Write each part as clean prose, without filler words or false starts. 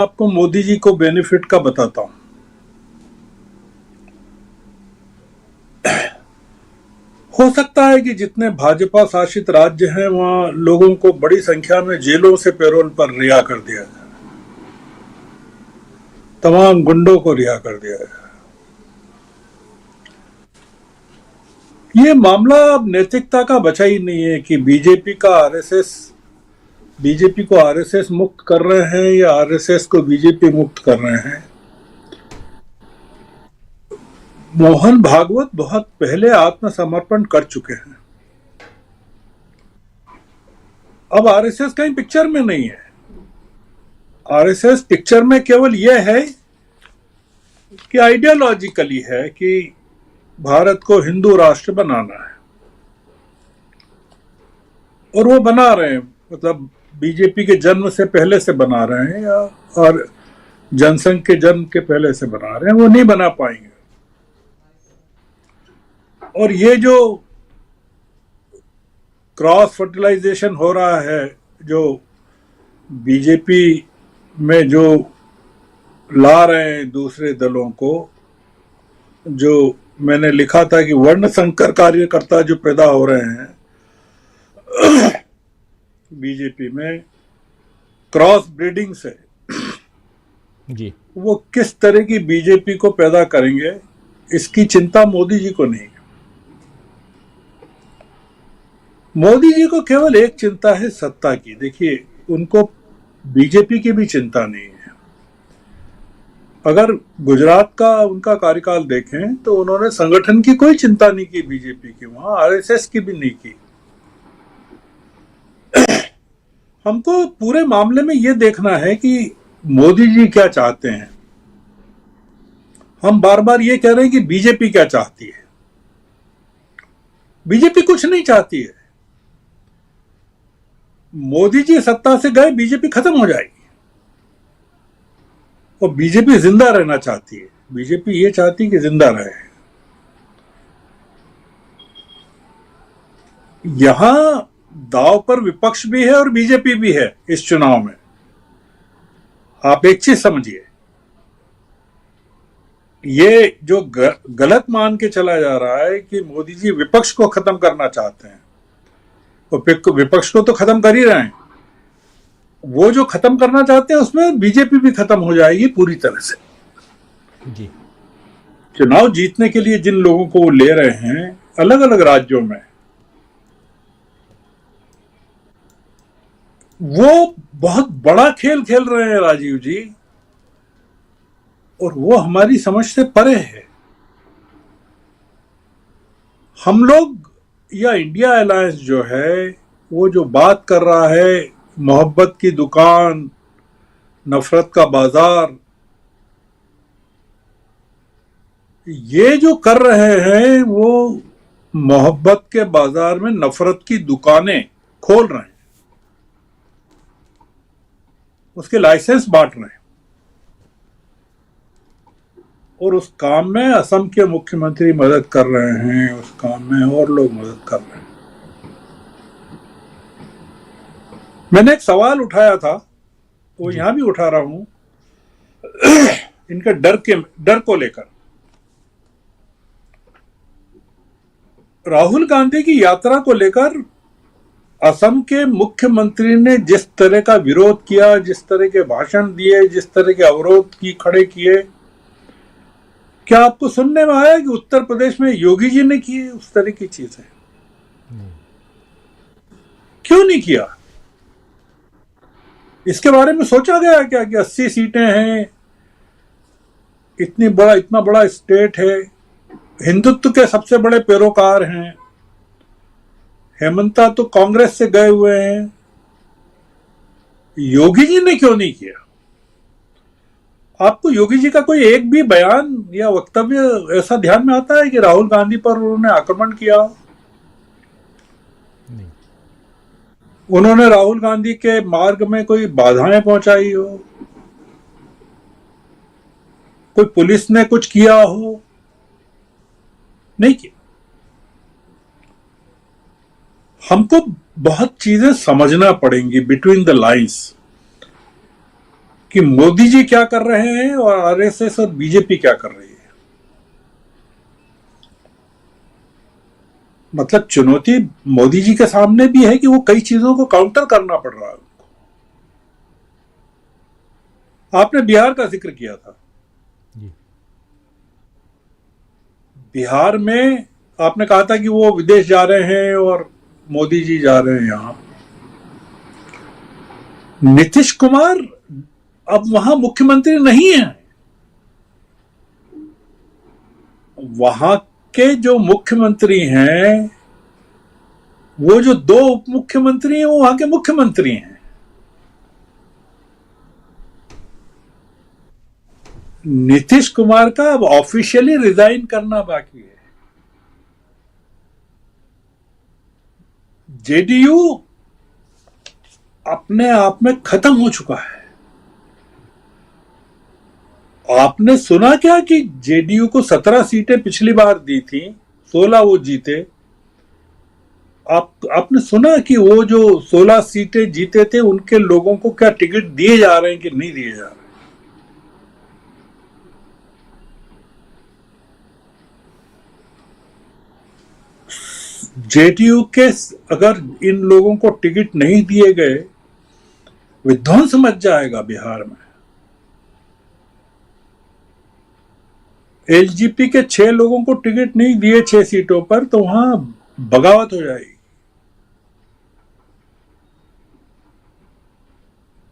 आपको मोदी जी को बेनिफिट का बताता हूं। हो सकता है कि जितने भाजपा शासित राज्य हैं वहां लोगों को बड़ी संख्या में जेलों से पैरोल पर रिहा कर दिया जाए, तमाम गुंडों को रिहा कर दिया जाए। ये मामला अब नैतिकता का बचा ही नहीं है कि बीजेपी को आरएसएस मुक्त कर रहे हैं या आरएसएस को बीजेपी मुक्त कर रहे हैं। मोहन भागवत बहुत पहले आत्मसमर्पण कर चुके हैं। अब आरएसएस कहीं पिक्चर में नहीं है। आरएसएस पिक्चर में केवल यह है कि आइडियोलॉजिकली है कि भारत को हिंदू राष्ट्र बनाना है, और वो बना रहे हैं, मतलब बीजेपी के जन्म से पहले से बना रहे हैं और जनसंघ के जन्म के पहले से बना रहे हैं। वो नहीं बना पाएंगे। और ये जो क्रॉस फर्टिलाइजेशन हो रहा है, जो बीजेपी में जो ला रहे हैं दूसरे दलों को, जो मैंने लिखा था कि वर्ण संकर कार्यकर्ता जो पैदा हो रहे हैं बीजेपी में क्रॉस ब्रीडिंग से जी, वो किस तरह की बीजेपी को पैदा करेंगे, इसकी चिंता मोदी जी को नहीं है। मोदी जी को केवल एक चिंता है सत्ता की। देखिए, उनको बीजेपी की भी चिंता नहीं है। अगर गुजरात का उनका कार्यकाल देखें तो उन्होंने संगठन की कोई चिंता नहीं की बीजेपी की, वहां आरएसएस की भी नहीं की। हमको पूरे मामले में यह देखना है कि मोदी जी क्या चाहते हैं। हम बार बार ये कह रहे हैं कि बीजेपी क्या चाहती है। बीजेपी कुछ नहीं चाहती है। मोदी जी सत्ता से गए, बीजेपी खत्म हो जाएगी। और बीजेपी जिंदा रहना चाहती है। बीजेपी ये चाहती है कि जिंदा रहे। यहां दांव पर विपक्ष भी है और बीजेपी भी है इस चुनाव में। आप एक चीज समझिए, ये जो गलत मान के चला जा रहा है कि मोदी जी विपक्ष को खत्म करना चाहते हैं, और विपक्ष को तो खत्म कर ही रहे हैं, वो जो खत्म करना चाहते हैं उसमें बीजेपी भी खत्म हो जाएगी पूरी तरह से। जी, चुनाव जीतने के लिए जिन लोगों को वो ले रहे हैं अलग अलग राज्यों में, वो बहुत बड़ा खेल खेल रहे हैं राजीव जी, और वो हमारी समझ से परे है। हम लोग या इंडिया अलायंस जो है, वो जो बात कर रहा है मोहब्बत की दुकान, नफरत का बाजार, ये जो कर रहे हैं वो मोहब्बत के बाजार में नफरत की दुकानें खोल रहे हैं, उसके लाइसेंस बांट रहे हैं। और उस काम में असम के मुख्यमंत्री मदद कर रहे हैं, उस काम में और लोग मदद कर रहे हैं। मैंने एक सवाल उठाया था, वो यहां भी उठा रहा हूं, इनके डर को लेकर। राहुल गांधी की यात्रा को लेकर असम के मुख्यमंत्री ने जिस तरह का विरोध किया, जिस तरह के भाषण दिए, जिस तरह के अवरोध की खड़े किए, क्या आपको सुनने में आया कि उत्तर प्रदेश में योगी जी ने किए उस तरह की चीजें? क्यों नहीं किया? इसके बारे में सोचा गया क्या कि 80 सीटें हैं, इतना बड़ा स्टेट है, हिंदुत्व के सबसे बड़े पैरोकार हैं, हेमंता तो कांग्रेस से गए हुए हैं, योगी जी ने क्यों नहीं किया? आपको योगी जी का कोई एक भी बयान या वक्तव्य ऐसा ध्यान में आता है कि राहुल गांधी पर उन्होंने आक्रमण किया? नहीं। उन्होंने राहुल गांधी के मार्ग में कोई बाधाएं पहुंचाई हो, कोई पुलिस ने कुछ किया हो? नहीं किया। हमको बहुत चीजें समझना पड़ेंगी बिटवीन द लाइंस। कि मोदी जी क्या कर रहे हैं और आरएसएस और बीजेपी क्या कर रही है। मतलब चुनौती मोदी जी के सामने भी है कि वो कई चीजों को काउंटर करना पड़ रहा है उनको। आपने बिहार का जिक्र किया था। जी बिहार में आपने कहा था कि वो विदेश जा रहे हैं और मोदी जी जा रहे हैं यहां। नीतीश कुमार अब वहां मुख्यमंत्री नहीं है। वहां के जो मुख्यमंत्री हैं, वो जो दो उप मुख्यमंत्री हैं, वो वहां के मुख्यमंत्री हैं। नीतीश कुमार का अब ऑफिशियली रिजाइन करना बाकी है। जेडीयू अपने आप में खत्म हो चुका है। आपने सुना क्या कि जेडीयू को 17 सीटें पिछली बार दी थी, 16 वो जीते। आपने सुना कि वो जो 16 सीटें जीते थे उनके लोगों को क्या टिकट दिए जा रहे हैं कि नहीं दिए जा रहे हैं? जेडीयू के अगर इन लोगों को टिकट नहीं दिए गए, विध्वंस मच जाएगा बिहार में। एलजेपी के 6 लोगों को टिकट नहीं दिए 6 सीटों पर, तो वहां बगावत हो जाएगी।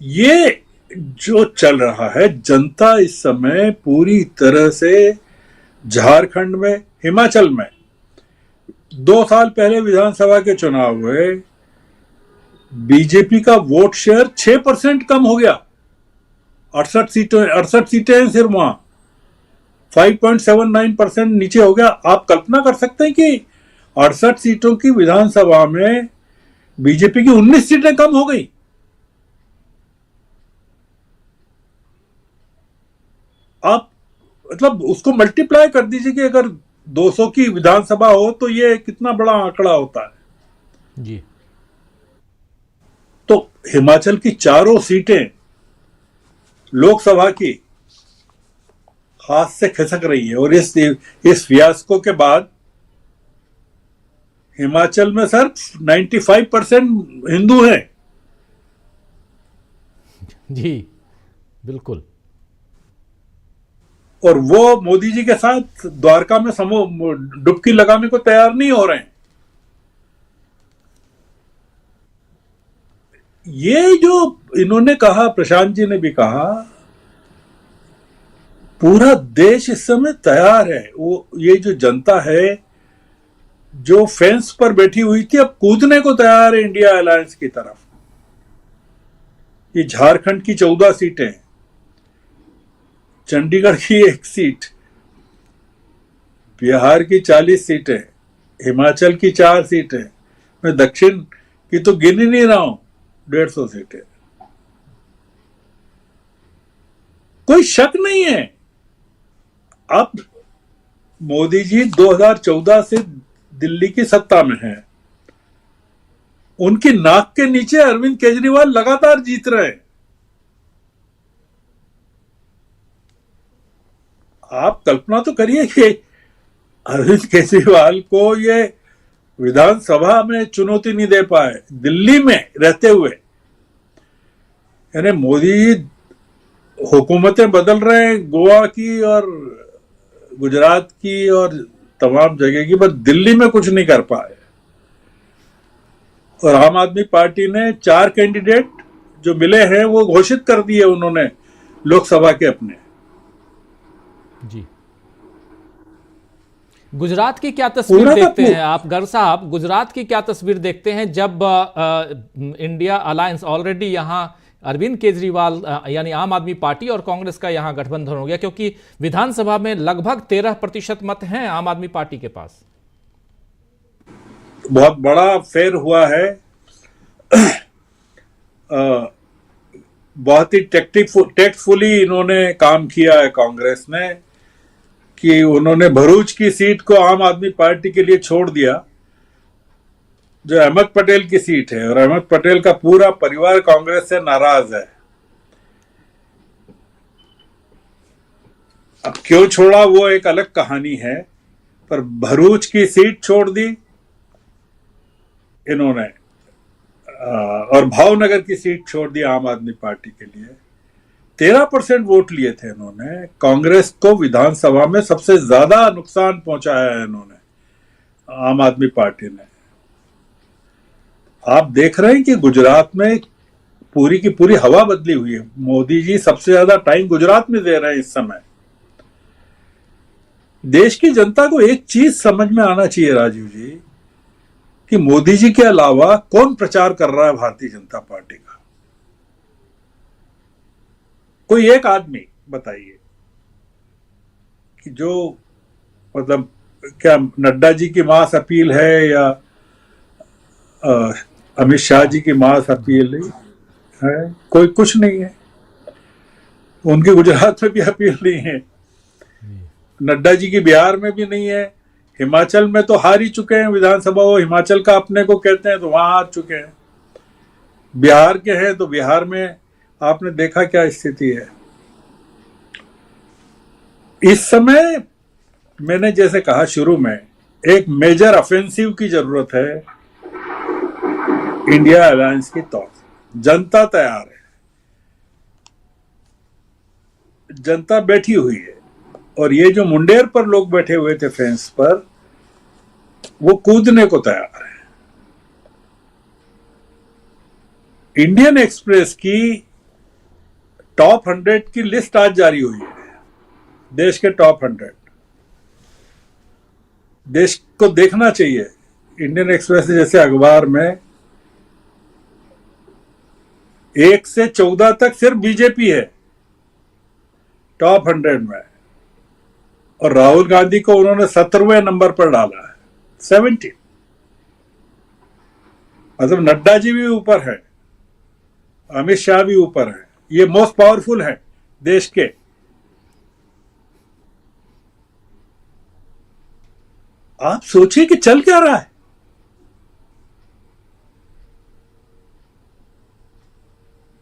ये जो चल रहा है, जनता इस समय पूरी तरह से झारखंड में, हिमाचल में 2 साल पहले विधानसभा के चुनाव हुए, बीजेपी का वोट शेयर 6% कम हो गया। 68 सीटें हैं सिर्फ वहां, 5.79% नीचे हो गया। आप कल्पना कर सकते हैं कि 68 सीटों की विधानसभा में बीजेपी की 19 सीटें कम हो गई। आप मतलब उसको मल्टीप्लाई कर दीजिए कि अगर 200 की विधानसभा हो तो ये कितना बड़ा आंकड़ा होता है। जी तो हिमाचल की 4 सीटें लोकसभा की हाथ से खिसक रही है। और इस फियास्को के बाद हिमाचल में सिर्फ 95% हिंदू हैं। जी बिल्कुल। और वो मोदी जी के साथ द्वारका में डुबकी लगाने को तैयार नहीं हो रहे हैं। ये जो इन्होंने कहा, प्रशांत जी ने भी कहा, पूरा देश इस समय तैयार है। वो ये जो जनता है जो फेंस पर बैठी हुई थी, अब कूदने को तैयार है इंडिया अलायंस की तरफ। ये झारखंड की 14 सीटें, चंडीगढ़ की 1 सीट, बिहार की 40 सीटें, हिमाचल की 4 सीटें, मैं दक्षिण की तो गिन ही नहीं रहा हूं, 150 सीटें। कोई शक नहीं है। अब मोदी जी 2014 से दिल्ली की सत्ता में हैं। उनकी नाक के नीचे अरविंद केजरीवाल लगातार जीत रहे हैं। आप कल्पना तो करिए कि अरविंद केजरीवाल को ये विधानसभा में चुनौती नहीं दे पाए, दिल्ली में रहते हुए। यानी मोदी हुकूमतें बदल रहे हैं, गोवा की और गुजरात की और तमाम जगह की, बस दिल्ली में कुछ नहीं कर पाए। और आम आदमी पार्टी ने 4 कैंडिडेट जो मिले हैं वो घोषित कर दिए उन्होंने लोकसभा के अपने। जी गुजरात की क्या तस्वीर देखते हैं आप गर साहब? गुजरात की क्या तस्वीर देखते हैं जब इंडिया अलायंस ऑलरेडी यहां अरविंद केजरीवाल यानी आम आदमी पार्टी और कांग्रेस का यहां गठबंधन हो गया, क्योंकि विधानसभा में लगभग 13% मत हैं आम आदमी पार्टी के पास। बहुत बड़ा फेर हुआ है। बहुत ही टेक्टफुली इन्होंने काम किया है कांग्रेस ने कि उन्होंने भरूच की सीट को आम आदमी पार्टी के लिए छोड़ दिया, जो अहमद पटेल की सीट है। और अहमद पटेल का पूरा परिवार कांग्रेस से नाराज है। अब क्यों छोड़ा वो एक अलग कहानी है, पर भरूच की सीट छोड़ दी इन्होंने, और भावनगर की सीट छोड़ दी आम आदमी पार्टी के लिए। 13% वोट लिए थे इन्होंने। कांग्रेस को विधानसभा में सबसे ज्यादा नुकसान पहुंचाया है इन्होंने, आम आदमी पार्टी ने। आप देख रहे हैं कि गुजरात में पूरी की पूरी हवा बदली हुई है। मोदी जी सबसे ज्यादा टाइम गुजरात में दे रहे हैं इस समय। देश की जनता को एक चीज समझ में आना चाहिए राजीव जी, कि मोदी जी के अलावा कौन प्रचार कर रहा है भारतीय जनता पार्टी का? कोई एक आदमी बताइए कि जो, मतलब क्या नड्डा जी की मास अपील है या अमित शाह जी की मास अपील है? कोई कुछ नहीं है। उनकी गुजरात में भी अपील नहीं है, नड्डा जी की बिहार में भी नहीं है, हिमाचल में तो हार ही चुके हैं विधानसभा, वो हिमाचल का अपने को कहते हैं तो वहां हार चुके हैं। बिहार के हैं तो बिहार में आपने देखा क्या स्थिति है। इस समय मैंने जैसे कहा शुरू में, एक मेजर ऑफेंसिव की जरूरत है इंडिया अलायंस की तौर से। जनता तैयार है, जनता बैठी हुई है, और ये जो मुंडेर पर लोग बैठे हुए थे फेंस पर, वो कूदने को तैयार है। इंडियन एक्सप्रेस की टॉप 100 की लिस्ट आज जारी हुई है, देश के टॉप 100। देश को देखना चाहिए, इंडियन एक्सप्रेस जैसे अखबार में 1 से 14 तक सिर्फ बीजेपी है टॉप 100 में, और राहुल गांधी को उन्होंने 17वें नंबर पर डाला है, 70। मतलब नड्डा जी भी ऊपर है, अमित शाह भी ऊपर है, ये मोस्ट पावरफुल है देश के। आप सोचिए कि चल क्या रहा है।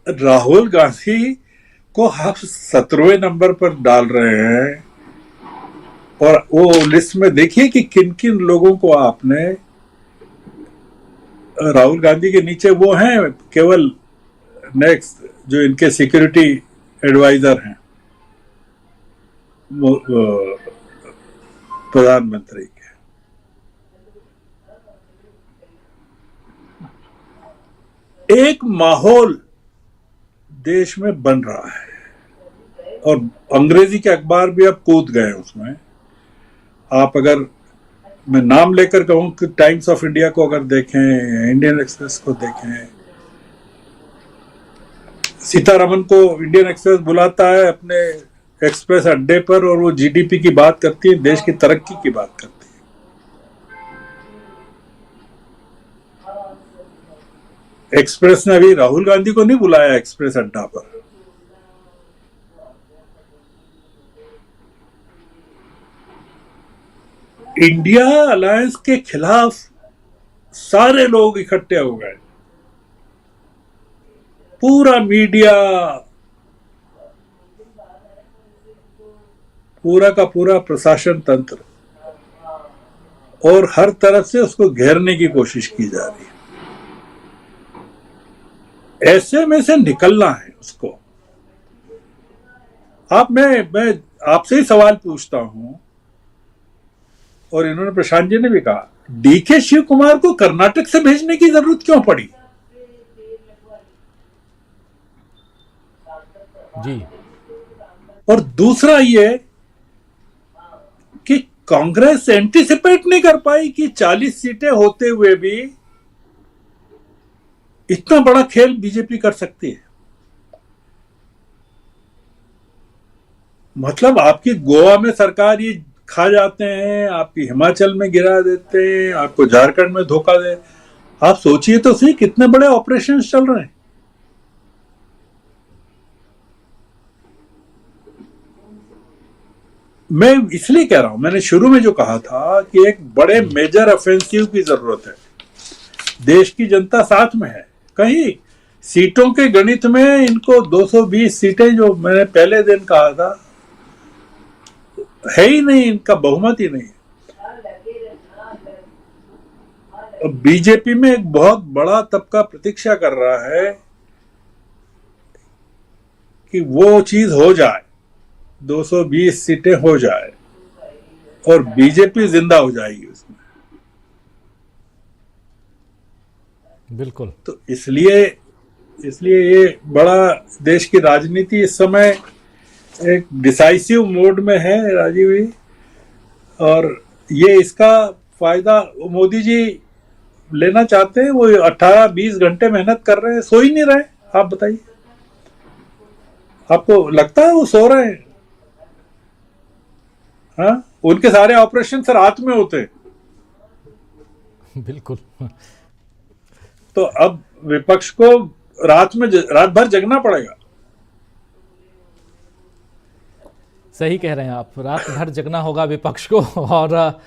राहुल गांधी को आप 17वें नंबर पर डाल रहे हैं, और वो लिस्ट में देखिए कि किन किन लोगों को आपने, राहुल गांधी के नीचे वो हैं केवल नेक्स्ट जो इनके सिक्योरिटी एडवाइजर हैं प्रधानमंत्री के। एक माहौल देश में बन रहा है, और अंग्रेजी के अखबार भी अब कूद गए उसमें। आप अगर मैं नाम लेकर कहूं कि टाइम्स ऑफ इंडिया को अगर देखें, इंडियन एक्सप्रेस को देखें, सीतारमन को इंडियन एक्सप्रेस बुलाता है अपने एक्सप्रेस अड्डे पर, और वो जीडीपी की बात करती है, देश की तरक्की की बात करती है। एक्सप्रेस ने अभी राहुल गांधी को नहीं बुलाया एक्सप्रेस अड्डा पर। इंडिया अलायंस के खिलाफ सारे लोग इकट्ठे हो गए, पूरा मीडिया, पूरा का पूरा प्रशासन तंत्र, और हर तरफ से उसको घेरने की कोशिश की जा रही है। ऐसे में से निकलना है उसको। मैं आपसे ही सवाल पूछता हूं, और इन्होंने प्रशांत जी ने भी कहा, डीके शिव कुमार को कर्नाटक से भेजने की जरूरत क्यों पड़ी? जी। और दूसरा ये कि कांग्रेस एंटीसिपेट नहीं कर पाई कि 40 सीटें होते हुए भी इतना बड़ा खेल बीजेपी कर सकती है। मतलब आपकी गोवा में सरकार ये खा जाते हैं, आपकी हिमाचल में गिरा देते हैं, आपको झारखंड में धोखा दे। आप सोचिए तो सही कितने बड़े ऑपरेशन चल रहे हैं। मैं इसलिए कह रहा हूं, मैंने शुरू में जो कहा था कि एक बड़े मेजर ऑफेंसिव की जरूरत है। देश की जनता साथ में है। कहीं सीटों के गणित में इनको 220 सीटें, जो मैंने पहले दिन कहा था है ही नहीं, इनका बहुमत ही नहीं। बीजेपी में एक बहुत बड़ा तबका प्रतीक्षा कर रहा है कि वो चीज हो जाए, 220 सीटें हो जाए और बीजेपी जिंदा हो जाएगी उसमें। बिल्कुल। तो इसलिए ये बड़ा देश की राजनीति इस समय एक डिसाइसिव मोड में है, राजीव जी, और ये इसका फायदा मोदी जी लेना चाहते हैं। वो 18-20 घंटे मेहनत कर रहे हैं, सो ही नहीं रहे। आप बताइए, आपको लगता है वो सो रहे हैं? हाँ, उनके सारे ऑपरेशन रात में होते हैं। बिल्कुल। तो अब विपक्ष को रात भर जगना पड़ेगा। सही कह रहे हैं आप, रात भर जगना होगा विपक्ष को, और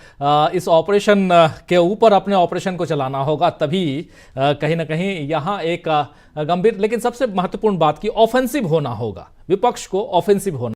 इस ऑपरेशन के ऊपर अपने ऑपरेशन को चलाना होगा, तभी कहीं ना कहीं यहाँ एक गंभीर, लेकिन सबसे महत्वपूर्ण बात की ऑफेंसिव होना होगा, विपक्ष को ऑफेंसिव होना